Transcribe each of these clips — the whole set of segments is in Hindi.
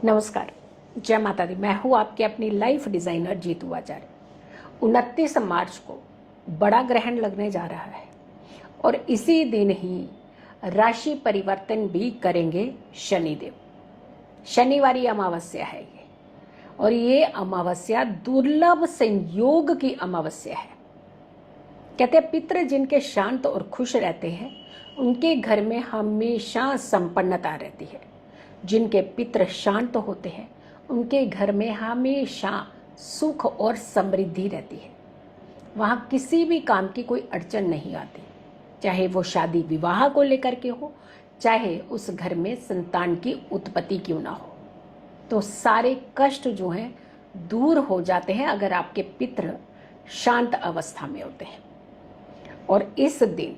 नमस्कार, जय माता दी। मैं हूँ आपकी अपनी लाइफ डिज़ाइनर जीतू आचार्य। 29 मार्च को बड़ा ग्रहण लगने जा रहा है और इसी दिन ही राशि परिवर्तन भी करेंगे शनिदेव। शनिवारी अमावस्या है ये, और ये अमावस्या दुर्लभ संयोग की अमावस्या है। कहते हैं पितृ जिनके शांत और खुश रहते हैं उनके घर में हमेशा संपन्नता रहती है। जिनके पितृ शांत होते हैं उनके घर में हमेशा सुख और समृद्धि रहती है। वहाँ किसी भी काम की कोई अड़चन नहीं आती, चाहे वो शादी विवाह को लेकर के हो, चाहे उस घर में संतान की उत्पत्ति क्यों ना हो। तो सारे कष्ट जो हैं दूर हो जाते हैं अगर आपके पितृ शांत अवस्था में होते हैं। और इस दिन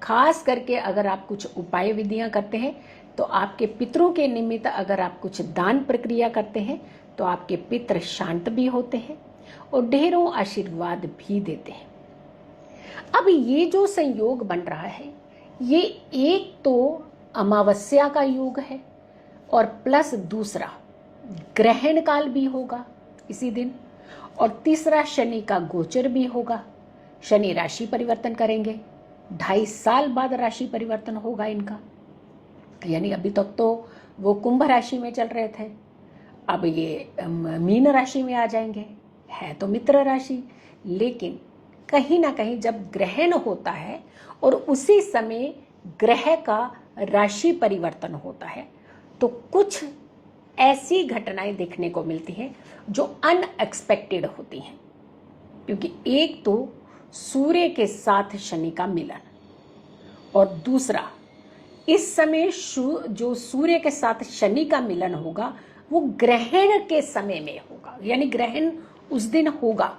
खास करके अगर आप कुछ उपाय विधियां करते हैं तो आपके पितरों के निमित्त अगर आप कुछ दान प्रक्रिया करते हैं तो आपके पितृ शांत भी होते हैं और ढेरों आशीर्वाद भी देते हैं। अब ये जो संयोग बन रहा है ये एक तो अमावस्या का योग है और प्लस दूसरा ग्रहण काल भी होगा इसी दिन, और तीसरा शनि का गोचर भी होगा। शनि राशि परिवर्तन करेंगे, 2.5 साल बाद राशि परिवर्तन होगा इनका। यानी अभी तक तो वो कुंभ राशि में चल रहे थे, अब ये मीन राशि में आ जाएंगे। है तो मित्र राशि, लेकिन कहीं ना कहीं जब ग्रहण होता है और उसी समय ग्रह का राशि परिवर्तन होता है तो कुछ ऐसी घटनाएं देखने को मिलती हैं जो अनएक्सपेक्टेड होती हैं। क्योंकि एक तो सूर्य के साथ शनि का मिलन, और दूसरा इस समय जो सूर्य के साथ शनि का मिलन होगा वो ग्रहण के समय में होगा। यानी ग्रहण उस दिन होगा,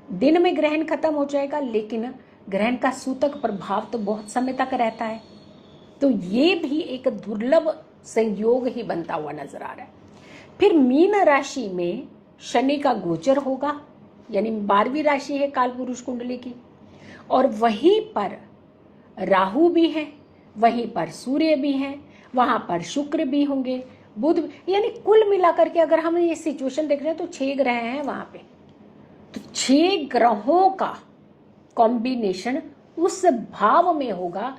दिन में ग्रहण खत्म हो जाएगा, लेकिन ग्रहण का सूतक प्रभाव तो बहुत समय तक रहता है। तो ये भी एक दुर्लभ संयोग ही बनता हुआ नजर आ रहा है। फिर मीन राशि में शनि का गोचर होगा, यानी 12वीं राशि है कालपुरुष कुंडली की, और वहीं पर राहु भी है, वहीं पर सूर्य भी है, वहां पर शुक्र भी होंगे, बुध, यानी कुल मिलाकर के अगर हम ये सिचुएशन देख रहे हैं तो 6 ग्रह हैं वहां पे। तो 6 ग्रहों का कॉम्बिनेशन उस भाव में होगा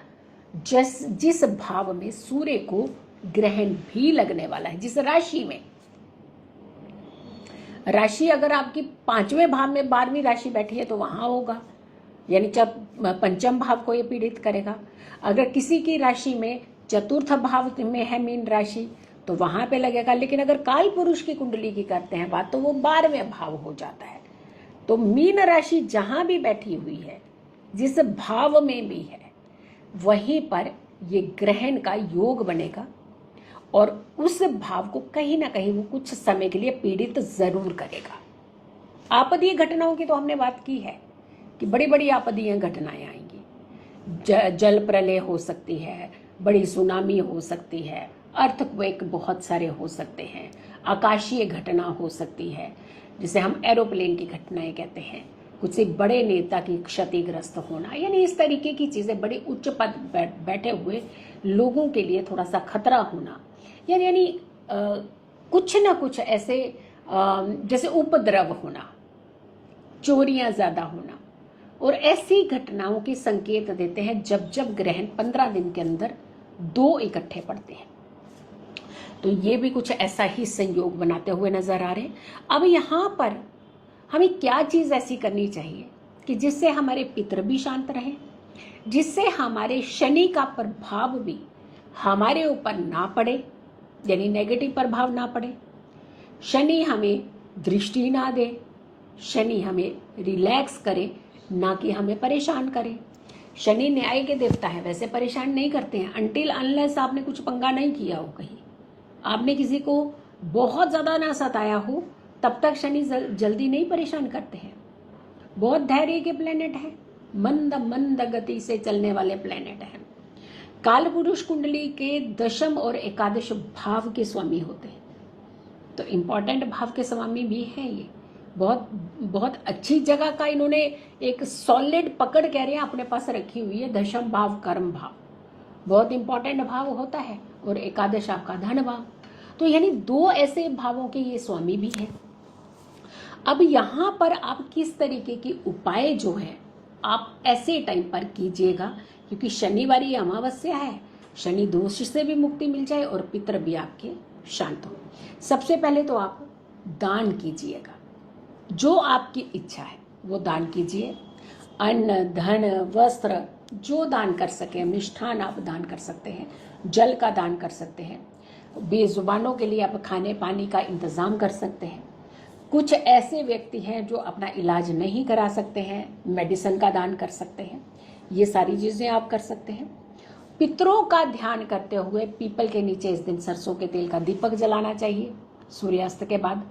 जिस भाव में सूर्य को ग्रहण भी लगने वाला है। जिस राशि में, राशि अगर आपकी 5वें भाव में 12वीं राशि बैठी है तो वहां होगा, यानी जब पंचम भाव को ये पीड़ित करेगा। अगर किसी की राशि में 4th भाव में है मीन राशि तो वहां पे लगेगा। लेकिन अगर काल पुरुष की कुंडली की करते हैं बात तो वो 12वें भाव हो जाता है। तो मीन राशि जहां भी बैठी हुई है, जिस भाव में भी है, वहीं पर ये ग्रहण का योग बनेगा और उस भाव को कहीं ना कहीं वो कुछ समय के लिए पीड़ित जरूर करेगा। आपदीय घटनाओं की तो हमने बात की है कि बड़ी बड़ी आपदीय घटनाएं आएंगी। जल प्रलय हो सकती है, बड़ी सुनामी हो सकती है, अर्थक्वेक बहुत सारे हो सकते हैं, आकाशीय घटना हो सकती है जिसे हम एरोप्लेन की घटनाएं कहते हैं, कुछ एक बड़े नेता की क्षतिग्रस्त होना, यानी इस तरीके की चीजें, बड़े उच्च पद बैठे हुए लोगों के लिए थोड़ा सा खतरा होना, यानी कुछ ना कुछ ऐसे जैसे उपद्रव होना, चोरियां ज्यादा होना, और ऐसी घटनाओं की संकेत देते हैं जब जब ग्रहण 15 दिन के अंदर 2 इकट्ठे पड़ते हैं। तो ये भी कुछ ऐसा ही संयोग बनाते हुए नजर आ रहे हैं। अब यहाँ पर हमें क्या चीज ऐसी करनी चाहिए कि जिससे हमारे पितृ भी शांत रहे, जिससे हमारे शनि का प्रभाव भी हमारे ऊपर ना पड़े, यानी नेगेटिव प्रभाव ना पड़े, शनि हमें दृष्टि ना दे, शनि हमें रिलैक्स करे, ना कि हमें परेशान करे। शनि न्याय के देवता है, वैसे परेशान नहीं करते हैं अनटिल अनलेस आपने कुछ पंगा नहीं किया हो, कहीं आपने किसी को बहुत ज्यादा ना सताया हो, तब तक शनि जल्दी नहीं परेशान करते हैं। बहुत धैर्य के प्लेनेट है, मंद मंद गति से चलने वाले प्लेनेट हैं। काल पुरुष कुंडली के 10th और 11th भाव के स्वामी होते हैं, तो इंपॉर्टेंट भाव के स्वामी भी हैं ये। बहुत बहुत अच्छी जगह का इन्होंने एक सॉलिड पकड़ कह रहे हैं अपने पास रखी हुई है। 10th भाव कर्म भाव बहुत इंपॉर्टेंट भाव होता है, और 11th आपका धन भाव। तो यानी 2 ऐसे भावों के ये स्वामी भी हैं। अब यहाँ पर आप किस तरीके के उपाय जो है आप ऐसे टाइम पर कीजिएगा, क्योंकि शनिवार ये अमावस्या है, शनि दोष से भी मुक्ति मिल जाए और पितर भी आपके शांत हो। सबसे पहले तो आप दान कीजिएगा, जो आपकी इच्छा है वो दान कीजिए। अन्न, धन, वस्त्र जो दान कर सके, मिष्ठान आप दान कर सकते हैं, जल का दान कर सकते हैं, बेजुबानों के लिए आप खाने पानी का इंतजाम कर सकते हैं। कुछ ऐसे व्यक्ति हैं जो अपना इलाज नहीं करा सकते हैं, मेडिसिन का दान कर सकते हैं, ये सारी चीजें आप कर सकते हैं। पितरों का ध्यान करते हुए पीपल के नीचे इस दिन सरसों के तेल का दीपक जलाना चाहिए सूर्यास्त के बाद,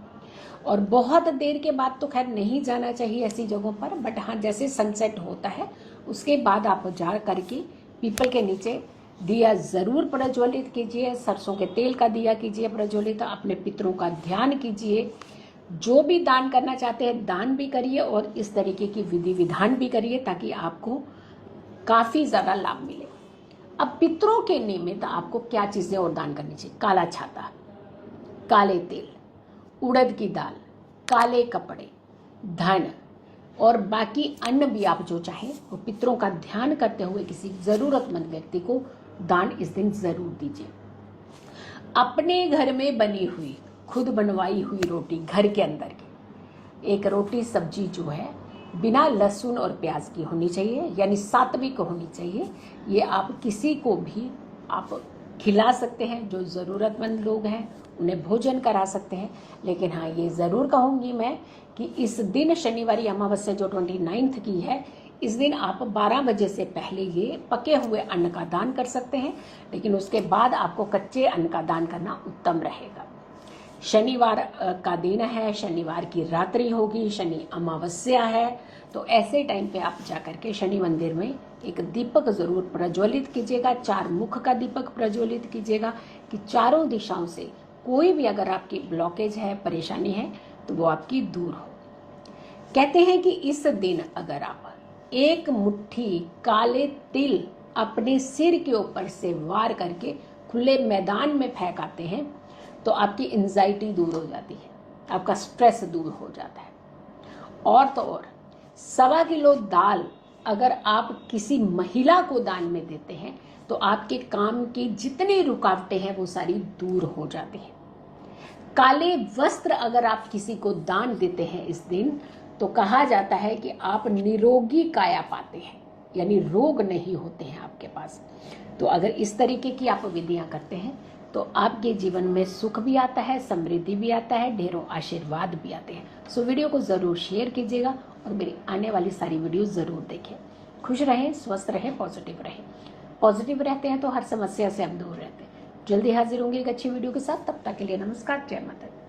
और बहुत देर के बाद तो खैर नहीं जाना चाहिए ऐसी जगहों पर, बट हाँ जैसे सनसेट होता है उसके बाद आप जा करके पीपल के नीचे दिया जरूर प्रज्वलित कीजिए, सरसों के तेल का दिया कीजिए प्रज्वलित, अपने पितरों का ध्यान कीजिए, जो भी दान करना चाहते हैं दान भी करिए और इस तरीके की विधि विधान भी करिए ताकि आपको काफी ज्यादा लाभ मिले। अब पितरों के निमित्त आपको क्या चीजें और दान करनी चाहिए? काला छाता, काले तेल, उड़द की दाल, काले कपड़े, धन और बाकी अन्न भी आप जो चाहें वो पितरों का ध्यान करते हुए किसी जरूरतमंद व्यक्ति को दान इस दिन जरूर दीजिए। अपने घर में बनी हुई खुद बनवाई हुई रोटी, घर के अंदर की एक रोटी सब्जी जो है बिना लहसुन और प्याज की होनी चाहिए, यानी सात्विक होनी चाहिए। ये आप किसी को भी आप खिला सकते हैं, जो ज़रूरतमंद लोग हैं उन्हें भोजन करा सकते हैं। लेकिन हाँ ये ज़रूर कहूँगी मैं कि इस दिन शनिवारी अमावस्या जो 29 की है, इस दिन आप 12 बजे से पहले ये पके हुए अन्न का दान कर सकते हैं, लेकिन उसके बाद आपको कच्चे अन्न का दान करना उत्तम रहेगा। शनिवार का दिन है, शनिवार की रात्रि होगी, शनि अमावस्या है, तो ऐसे टाइम पे आप जाकर के शनि मंदिर में एक दीपक जरूर प्रज्वलित कीजिएगा, 4 मुख का दीपक प्रज्वलित कीजिएगा कि चारों दिशाओं से कोई भी अगर आपकी ब्लॉकेज है, परेशानी है तो वो आपकी दूर हो। कहते हैं कि इस दिन अगर आप एक मुट्ठी काले तिल अपने सिर के ऊपर से वार करके खुले मैदान में फेंक आते हैं तो आपकी एंजाइटी दूर हो जाती है, आपका स्ट्रेस दूर हो जाता है। और तो और 1.25 किलो दाल अगर आप किसी महिला को दान में देते हैं तो आपके काम की जितनी रुकावटें हैं वो सारी दूर हो जाती हैं। काले वस्त्र अगर आप किसी को दान देते हैं इस दिन तो कहा जाता है कि आप निरोगी काया पाते हैं, यानी रोग नहीं होते हैं आपके पास। तो अगर इस तरीके की आप विधियां करते हैं तो आपके जीवन में सुख भी आता है, समृद्धि भी आता है, ढेरों आशीर्वाद भी आते हैं। सो वीडियो को जरूर शेयर कीजिएगा और मेरी आने वाली सारी वीडियो जरूर देखें। खुश रहें, स्वस्थ रहें, पॉजिटिव रहें। पॉजिटिव रहते हैं तो हर समस्या से हम दूर रहते हैं। जल्दी हाजिर होंगे एक अच्छी वीडियो के साथ, तब तक के लिए नमस्कार, जय माता दी।